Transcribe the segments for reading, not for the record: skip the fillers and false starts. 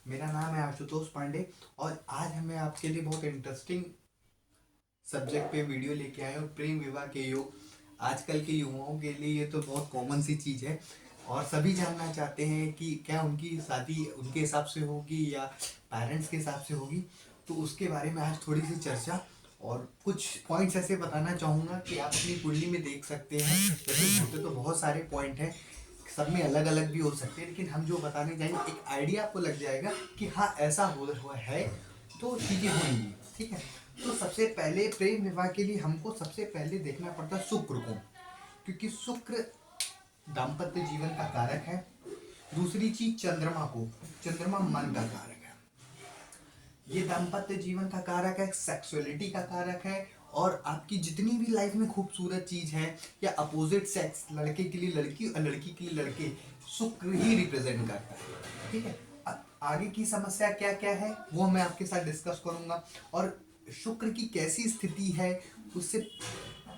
मेरा नाम है आशुतोष पांडे और आज हमें आपके लिए बहुत इंटरेस्टिंग सब्जेक्ट पे वीडियो लेके आए हो, प्रेम विवाह के योग। आजकल के युवाओं के लिए ये तो बहुत कॉमन सी चीज़ है और सभी जानना चाहते हैं कि क्या उनकी शादी उनके हिसाब से होगी या पेरेंट्स के हिसाब से होगी। तो उसके बारे में आज थोड़ी सी चर्चा और कुछ पॉइंट्स ऐसे बताना चाहूँगा कि आप अपनी कुंडली में देख सकते हैं। वैसे होते तो बहुत सारे पॉइंट हैं, सब में अलग अलग भी हो सकते हैं, लेकिन हम जो बताने जाएंगे एक आइडिया आपको लग जाएगा कि हाँ ऐसा हो हुआ है तो चीज़ें होंगी। ठीक है, तो सबसे पहले प्रेम विवाह के लिए हमको सबसे पहले देखना पड़ता है शुक्र को, क्योंकि शुक्र दाम्पत्य जीवन का कारक है। दूसरी चीज चंद्रमा को, चंद्रमा मन का कारक है, ये दाम्पत्य जीवन का कारक है, सेक्सुअलिटी का कारक है। और आपकी जितनी भी लाइफ में खूबसूरत चीज है या अपोजिट सेक्स, लड़के के लिए लड़की और लड़की के लिए लड़के, शुक्र ही रिप्रेजेंट करता है। ठीक है, अब आगे की समस्या क्या क्या है वो मैं आपके साथ डिस्कस करूंगा, और शुक्र की कैसी स्थिति है, उससे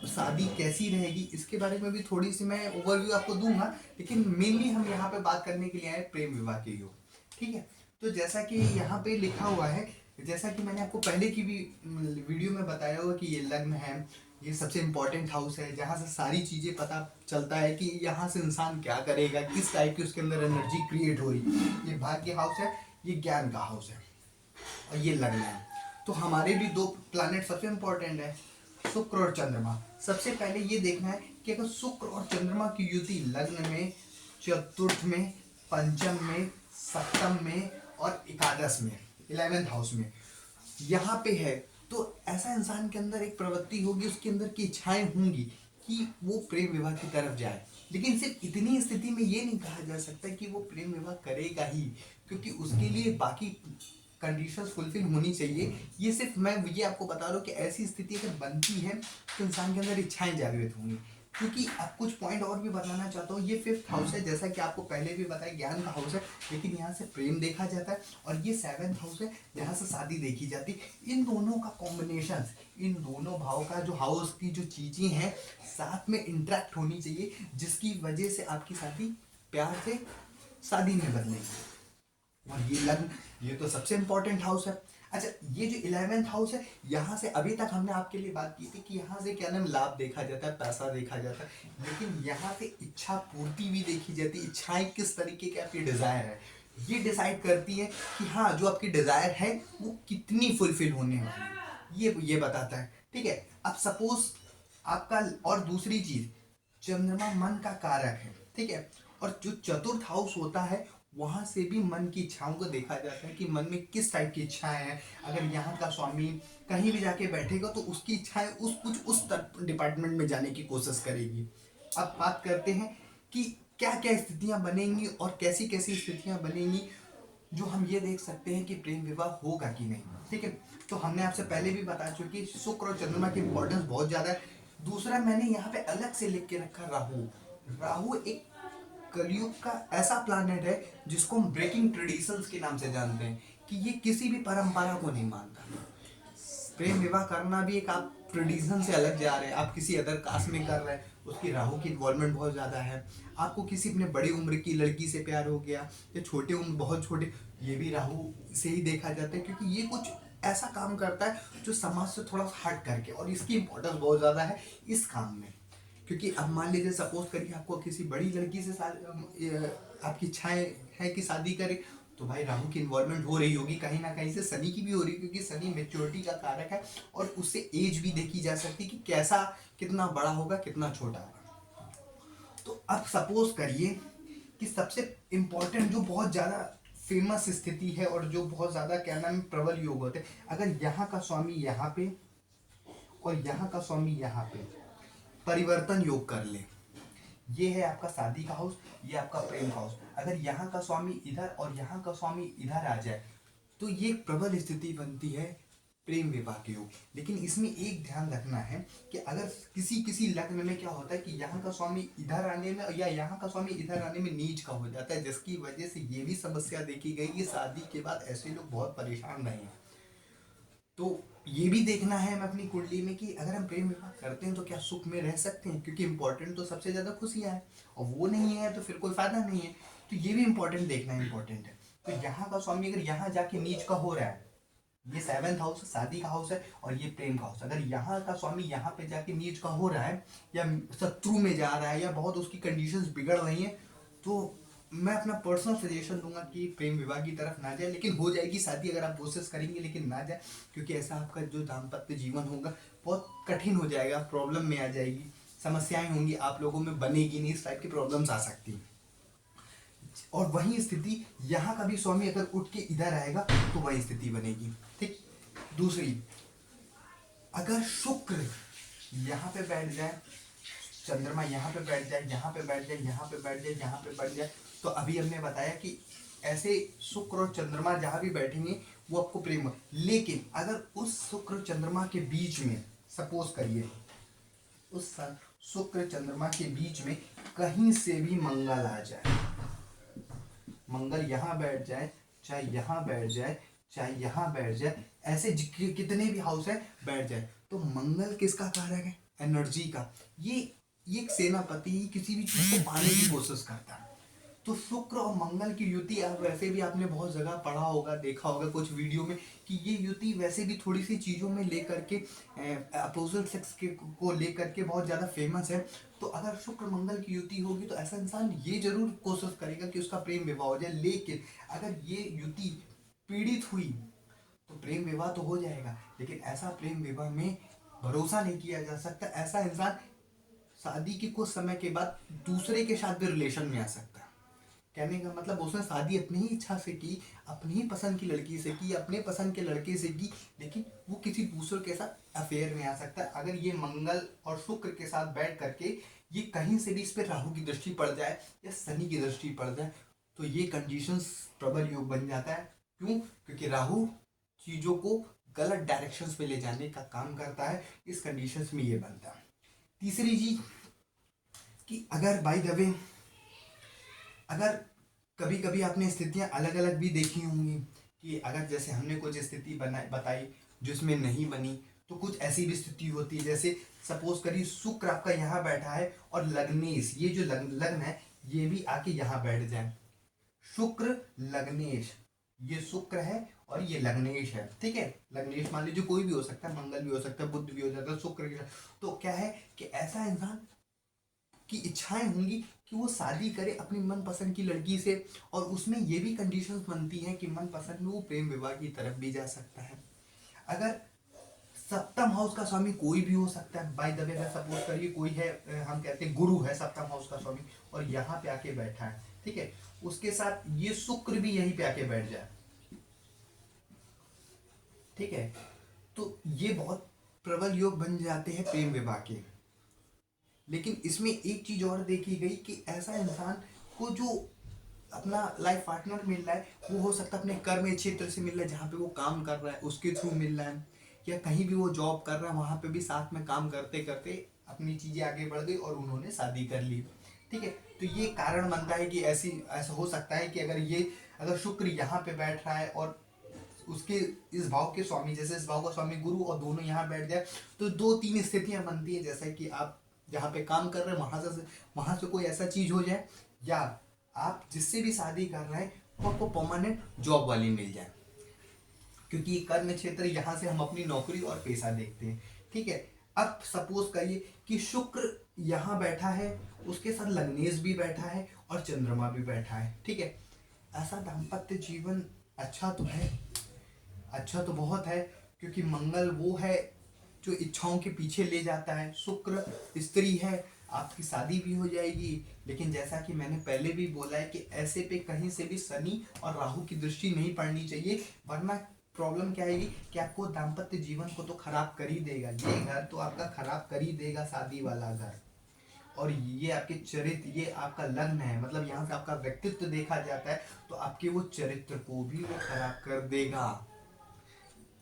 शादी कैसी रहेगी, इसके बारे में भी थोड़ी सी मैं ओवरव्यू आपको दूंगा। लेकिन मेनली हम यहाँ पे बात करने के लिए आए प्रेम विवाह के योग। ठीक है, तो जैसा कि यहाँ पे लिखा हुआ है, जैसा कि मैंने आपको पहले की भी वीडियो में बताया हुआ कि ये लग्न है, ये सबसे इम्पोर्टेंट हाउस है जहाँ से सारी चीज़ें पता चलता है कि यहाँ से इंसान क्या करेगा, किस टाइप की उसके अंदर एनर्जी क्रिएट हो रही है। ये भाग्य हाउस है, ये ज्ञान का हाउस है, और ये लग्न है। तो हमारे भी दो प्लैनेट सबसे इम्पोर्टेंट है, शुक्र और चंद्रमा। सबसे पहले ये देखना है कि अगर शुक्र और चंद्रमा की युति लग्न में, चतुर्थ में, पंचम में, सप्तम में और एकादश में, 11th हाउस में यहाँ पे है, तो ऐसा इंसान के अंदर एक प्रवृत्ति होगी, उसके अंदर की इच्छाएं होंगी कि वो प्रेम विवाह की तरफ जाए। लेकिन सिर्फ इतनी स्थिति में ये नहीं कहा जा सकता कि वो प्रेम विवाह करेगा ही, क्योंकि उसके लिए बाकी कंडीशंस फुलफिल होनी चाहिए। ये सिर्फ मैं ये आपको बता रहा हूँ कि ऐसी स्थिति अगर बनती है तो इंसान के अंदर इच्छाएं जागृत होंगी। क्योंकि अब कुछ पॉइंट और भी बताना चाहता हूँ, ये 5th हाउस है, जैसा कि आपको पहले भी बताया ज्ञान का हाउस है, लेकिन यहाँ से प्रेम देखा जाता है। और ये 7th हाउस है जहाँ से शादी देखी जाती है। इन दोनों का कॉम्बिनेशन, इन दोनों भाव का जो हाउस की जो चीजें हैं साथ में इंटरेक्ट होनी चाहिए, जिसकी वजह से आपकी शादी प्यार से शादी में बदलेगी। और ये लग्न, ये तो सबसे इंपॉर्टेंट हाउस है। अच्छा, ये जो 11th हाउस है, यहाँ से अभी तक हमने आपके लिए बात की थी कि यहाँ से क्या नाम लाभ देखा जाता है, पैसा देखा जाता है, लेकिन यहाँ से इच्छा पूर्ति भी देखी जाती है। इच्छाएं किस तरीके की आपकी डिजायर है, ये डिसाइड करती है कि हाँ जो आपकी डिजायर है वो कितनी फुलफिल होने वाली है, ये बताता है। ठीक है, अब सपोज आपका, और दूसरी चीज, चंद्रमा मन का कारक है। ठीक है, और जो चतुर्थ हाउस होता है वहां से भी मन की इच्छाओं को देखा जाता है कि मन में किस टाइप की इच्छाएं हैं। अगर यहाँ का स्वामी कहीं भी जाके बैठेगा तो उसकी इच्छाएं उस डिपार्टमेंट में जाने की कोशिश करेगी। अब बात करते हैं कि क्या क्या स्थितियां बनेंगी और कैसी कैसी स्थितियां बनेंगी जो हम ये देख सकते हैं कि प्रेम विवाह होगा कि नहीं। ठीक है, तो हमने आपसे पहले भी बता चुकी शुक्र और चंद्रमा की इंपॉर्टेंस बहुत ज्यादा है। दूसरा मैंने यहाँ पे अलग से लिख के रखा राहु। राहु एक कलयुग का ऐसा प्लानट है जिसको हम ब्रेकिंग ट्रेडिशंस के नाम से जानते हैं, कि ये किसी भी परंपरा को नहीं मानता। प्रेम विवाह करना भी एक, आप ट्रेडिशन से अलग जा रहे हैं, आप किसी अदर कास्ट में कर रहे हैं, उसकी राहु की इन्वॉल्वमेंट बहुत ज़्यादा है। आपको किसी अपने बड़ी उम्र की लड़की से प्यार हो गया या छोटे उम्र बहुत छोटे, ये भी राहु से ही देखा जाता है, क्योंकि ये कुछ ऐसा काम करता है जो समाज से थोड़ा हट करके, और इसकी इंपॉर्टेंस बहुत ज़्यादा है इस काम में। क्योंकि अब मान लीजिए सपोज करिए आपको किसी बड़ी लड़की से आपकी इच्छाएं है कि शादी करे, तो भाई राहु की इन्वॉल्वमेंट हो रही होगी, कहीं ना कहीं से शनि की भी हो रही है, क्योंकि शनि मेच्योरिटी का कारक है और उससे एज भी देखी जा सकती है कि कैसा, कितना बड़ा होगा कितना छोटा होगा। तो अब सपोज करिए कि सबसे इंपॉर्टेंट जो बहुत ज्यादा फेमस स्थिति है और जो बहुत ज्यादा क्या नाम है प्रबल योग होते हैं, अगर यहाँ का स्वामी यहाँ पे और यहाँ का स्वामी यहाँ पे परिवर्तन योग कर ले, ये है आपका शादी का हाउस, ये आपका प्रेम हाउस। अगर यहाँ का स्वामी इधर और यहाँ का स्वामी इधर आ जाए तो ये एक प्रबल स्थिति बनती है प्रेम विवाह के योग। लेकिन इसमें एक ध्यान रखना है कि अगर किसी किसी लग्न में क्या होता है कि यहाँ का स्वामी इधर आने में या यहाँ का स्वामी इधर आने में नीच का हो जाता है, जिसकी वजह से ये भी समस्या देखी गई कि शादी के बाद ऐसे लोग बहुत परेशान रहे हैं। तो ये भी देखना है हमें अपनी कुंडली में कि अगर हम प्रेम विवाह करते हैं तो क्या सुख में रह सकते हैं, क्योंकि इंपॉर्टेंट तो सबसे ज्यादा खुशियां है, और वो नहीं है तो फिर कोई फायदा नहीं है। तो ये भी इंपॉर्टेंट देखना इंपॉर्टेंट है। तो यहाँ का स्वामी अगर यहाँ जाके नीच का हो रहा है, ये 7th हाउस शादी का हाउस है और ये प्रेम का हाउस, अगर यहाँ का स्वामी यहाँ पे जाके नीच का हो रहा है या शत्रु में जा रहा है या बहुत उसकी कंडीशंस बिगड़ रही हैं, तो मैं अपना पर्सनल सजेशन दूंगा कि प्रेम विवाह की तरफ ना जाए। लेकिन हो जाएगी शादी अगर आप कोशिश करेंगे, लेकिन ना जाए, क्योंकि ऐसा आपका जो दाम्पत्य जीवन होगा बहुत कठिन हो जाएगा, प्रॉब्लम में आ जाएगी, समस्याएं होंगी, आप लोगों में बनेगी नहीं, इस टाइप की प्रॉब्लम्स आ सकती हैं। और वही स्थिति यहाँ का भी स्वामी अगर उठ के इधर आएगा तो वही स्थिति बनेगी। ठीक। दूसरी, अगर शुक्र यहाँ पे बैठ जाए, चंद्रमा यहाँ पे बैठ जाए, यहाँ पे बैठ जाए, यहाँ पे बैठ जाए, यहाँ पे बैठ जाए, तो अभी हमने बताया कि ऐसे शुक्र और चंद्रमा जहाँ भी बैठेंगे वो आपको प्रेम। लेकिन अगर उस शुक्र चंद्रमा के बीच में सपोज करिए, उस शुक्र चंद्रमा के बीच में कहीं से भी मंगल आ जाए, मंगल यहाँ बैठ जाए, चाहे यहाँ बैठ जाए, चाहे यहाँ बैठ जाए, ऐसे कितने भी हाउस है बैठ जाए, तो मंगल किसका कारक है? एनर्जी का। ये एक सेनापति किसी भी चीज को पाने की कोशिश करता है। तो शुक्र और मंगल की युति, आप वैसे भी आपने बहुत जगह पढ़ा होगा, देखा होगा कुछ वीडियो में, कि ये युति वैसे भी थोड़ी सी चीज़ों में लेकर के अपोजिट सेक्स के को लेकर के बहुत ज़्यादा फेमस है। तो अगर शुक्र मंगल की युति होगी तो ऐसा इंसान ये जरूर कोशिश करेगा कि उसका प्रेम विवाह हो जाए। लेकिन अगर ये युति पीड़ित हुई तो प्रेम विवाह तो हो जाएगा, लेकिन ऐसा प्रेम विवाह में भरोसा नहीं किया जा सकता। ऐसा इंसान शादी के कुछ समय के बाद दूसरे के साथ भी रिलेशन में आ सकता है। कहने का मतलब उसने शादी अपनी ही इच्छा से की, अपनी ही पसंद की लड़की से की, अपने पसंद के लड़के से की, लेकिन वो किसी दूसरे के साथ अफेयर में आ सकता है। अगर ये मंगल और शुक्र के साथ बैठ करके ये कहीं से भी इस पर राहु की दृष्टि पड़ जाए या शनि की दृष्टि पड़ जाए तो ये कंडीशंस प्रबल योग बन जाता है। क्यों? क्योंकि राहु चीज़ों को गलत डायरेक्शंस पे ले जाने का काम करता है, इस कंडीशंस में ये बनता है। तीसरी चीज कि अगर बाय द वे, अगर कभी कभी आपने स्थितियां अलग अलग भी देखी होंगी कि अगर जैसे हमने कुछ स्थिति बताई जिसमें नहीं बनी, तो कुछ ऐसी भी स्थिति होती है, जैसे सपोज करिए शुक्र आपका यहाँ बैठा है और लग्नेश, ये जो लग्न है ये भी आके यहाँ बैठ जाए, शुक्र लग्नेश, ये शुक्र है और ये लग्नेश है। ठीक है, लग्नेश मान लीजिए कोई भी हो सकता है, मंगल भी हो सकता है, बुध भी हो सकता है, शुक्र भी। तो क्या है कि ऐसा इंसान की इच्छाएं होंगी कि वो शादी करे अपनी मनपसंद की लड़की से, और उसमें ये भी कंडीशंस बनती हैं कि मनपसंद में वो प्रेम विवाह की तरफ भी जा सकता है। अगर सप्तम हाउस का स्वामी कोई भी हो सकता है, बाय द वे सपोज करिए कोई है, हम कहते हैं गुरु है सप्तम हाउस का स्वामी और यहाँ पे आके बैठा है, ठीक है, उसके साथ ये शुक्र भी यहीं पे आके बैठ जाए, ठीक है, तो ये बहुत प्रबल योग बन जाते हैं प्रेम विवाह के। लेकिन इसमें एक चीज और देखी गई कि ऐसा इंसान को जो अपना लाइफ पार्टनर मिल रहा है वो हो सकता है अपने कर्म क्षेत्र से मिल रहा है, जहाँ पे वो काम कर रहा है उसके थ्रू मिल रहा है, या कहीं भी वो जॉब कर रहा है वहाँ पे भी साथ में काम करते करते अपनी चीजें आगे बढ़ गई और उन्होंने शादी कर ली। ठीक है, तो ये कारण बनता है कि ऐसा हो सकता है कि अगर शुक्र यहाँ पे बैठ रहा है और उसके इस भाव के स्वामी, जैसे इस भाव का स्वामी गुरु, और दोनों यहाँ बैठ जाए, तो दो तीन स्थितियां बनती है, जैसे कि आप जहाँ पे काम कर रहे हैं वहां से कोई ऐसा चीज हो जाए, या आप जिससे भी शादी कर रहे हैं वो आपको परमानेंट जॉब वाली मिल जाए, क्योंकि कर्म क्षेत्र यहाँ से हम अपनी नौकरी और पैसा देखते हैं। ठीक है, अब सपोज करिए कि शुक्र यहाँ बैठा है, उसके साथ लग्नेश भी बैठा है और चंद्रमा भी बैठा है। ठीक है, ऐसा दाम्पत्य जीवन अच्छा तो है, अच्छा तो बहुत है, क्योंकि मंगल वो है जो इच्छाओं के पीछे ले जाता है, शुक्र स्त्री है, आपकी शादी भी हो जाएगी। लेकिन जैसा कि मैंने पहले भी बोला है कि ऐसे पे कहीं से भी शनि और राहु की दृष्टि नहीं पड़नी चाहिए, वरना प्रॉब्लम क्या आएगी कि आपको दाम्पत्य जीवन को तो खराब कर ही देगा, ये घर तो आपका खराब कर ही देगा, शादी वाला घर, और ये आपके चरित्र, ये आपका लग्न है, मतलब यहाँ से आपका व्यक्तित्व देखा जाता है, तो आपके वो चरित्र को भी वो खराब कर देगा।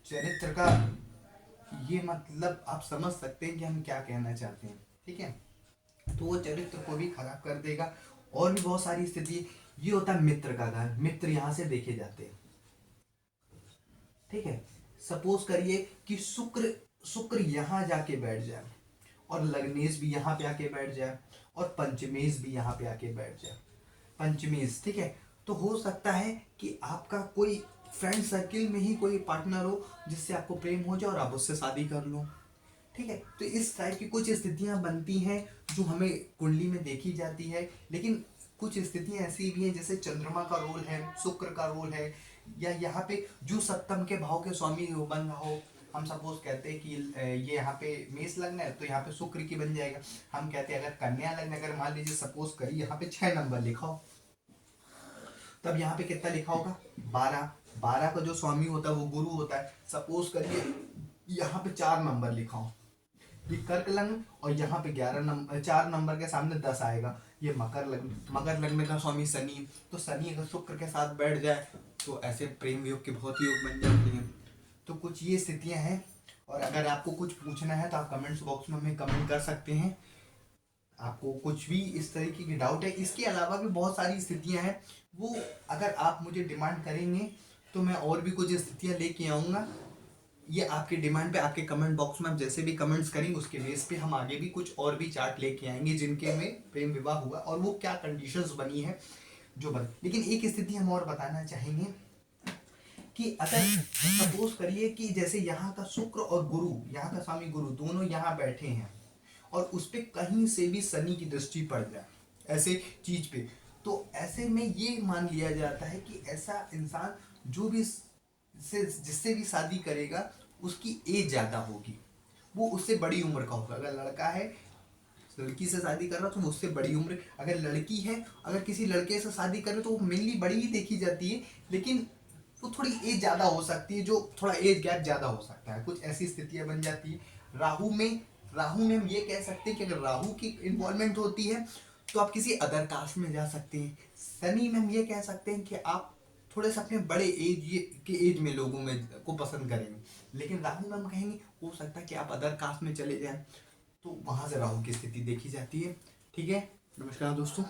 चरित्र का ये मतलब आप समझ सकते हैं कि हम क्या कहना चाहते हैं। ठीक है, तो वो चरित्र को भी खराब कर देगा। और भी बहुत सारी स्थिति, ये होता है मित्र का घर, मित्र यहाँ से देखे जाते हैं। ठीक है, सपोज करिए कि शुक्र यहाँ जाके बैठ जाए और लग्नेश भी यहाँ पे आके बैठ जाए और पंचमेश भी यहाँ पे आके बैठ जाए, पंचमेश। ठीक है, तो तो हो सकता है कि आपका कोई फ्रेंड सर्किल में ही कोई पार्टनर हो जिससे आपको प्रेम हो जाए और आप उससे शादी कर लो। ठीक है, तो इस टाइप की कुछ स्थितियां बनती हैं जो हमें कुंडली में देखी जाती है। लेकिन कुछ स्थितियां ऐसी भी हैं जैसे चंद्रमा का रोल है, शुक्र का रोल है, या यहाँ पे जो सप्तम के भाव के स्वामी बन रहा हो। हम सपोज कहते हैं कि ये यहाँ पे मेष लग्न है तो यहाँ पे शुक्र की बन जाएगा। हम कहते हैं अगर कन्या लग्न, अगर मान लीजिए सपोज करिए यहाँ पे 6 नंबर लिखा हो, तब यहाँ पे कितना लिखा होगा 12। 12 का जो स्वामी होता है वो गुरु होता है। सपोज करिए यहाँ पे 4 नंबर लिखा हो, ये कर्क लग्न, और यहाँ पे 11 नंबर, 4 नंबर के सामने 10 आएगा, ये मकर लग्न। मकर लग्न का स्वामी शनि, तो शनि अगर शुक्र के साथ बैठ जाए तो ऐसे प्रेम योग के बहुत योग बन जाते हैं। तो कुछ ये स्थितियां हैं। और अगर आपको कुछ पूछना है तो आप कमेंट्स बॉक्स में हमें कमेंट कर सकते हैं, आपको कुछ भी इस तरीके की डाउट है। इसके अलावा भी बहुत सारी स्थितियां हैं, वो अगर आप मुझे डिमांड करेंगे तो मैं और भी कुछ स्थितियां लेके आऊँगा। ये आपके डिमांड पे, आपके कमेंट बॉक्स में आप जैसे भी कमेंट्स करेंगे उसके बेस पे हम आगे भी कुछ और भी चार्ट लेके आएंगे जिनके में प्रेम विवाह हुआ और वो क्या कंडीशंस बनी है जो बन। लेकिन एक स्थिति हम और बताना चाहेंगे कि अगर सपोज करिए कि जैसे यहाँ का शुक्र और गुरु, यहाँ का स्वामी गुरु दोनों यहाँ बैठे हैं और उस पर कहीं से भी शनि की दृष्टि पड़ जाए ऐसे चीज पे, तो ऐसे में ये मान लिया जाता है कि ऐसा इंसान जो भी से जिससे भी शादी करेगा उसकी एज ज्यादा होगी, वो उससे बड़ी उम्र का होगा। अगर लड़का है लड़की से शादी कर रहा तो वो उससे बड़ी उम्र, अगर लड़की है अगर किसी लड़के से शादी करे तो वो मेनली बड़ी ही देखी जाती है, लेकिन वो थोड़ी एज ज्यादा हो सकती है, जो थोड़ा एज गैप ज्यादा हो सकता है। कुछ ऐसी स्थितियां बन जाती है। राहु में हम ये कह सकते हैं कि अगर राहु की इन्वॉल्वमेंट होती है तो आप किसी अदर कास्ट में जा सकते हैं। शनि में हम ये कह सकते हैं कि आप थोड़े से अपने बड़े एज के एज में लोगों में को पसंद करेंगे। लेकिन राहु में हम कहेंगे हो सकता है कि आप अदर कास्ट में चले जाएं, तो वहां से राहु की स्थिति देखी जाती है। ठीक है, नमस्कार दोस्तों।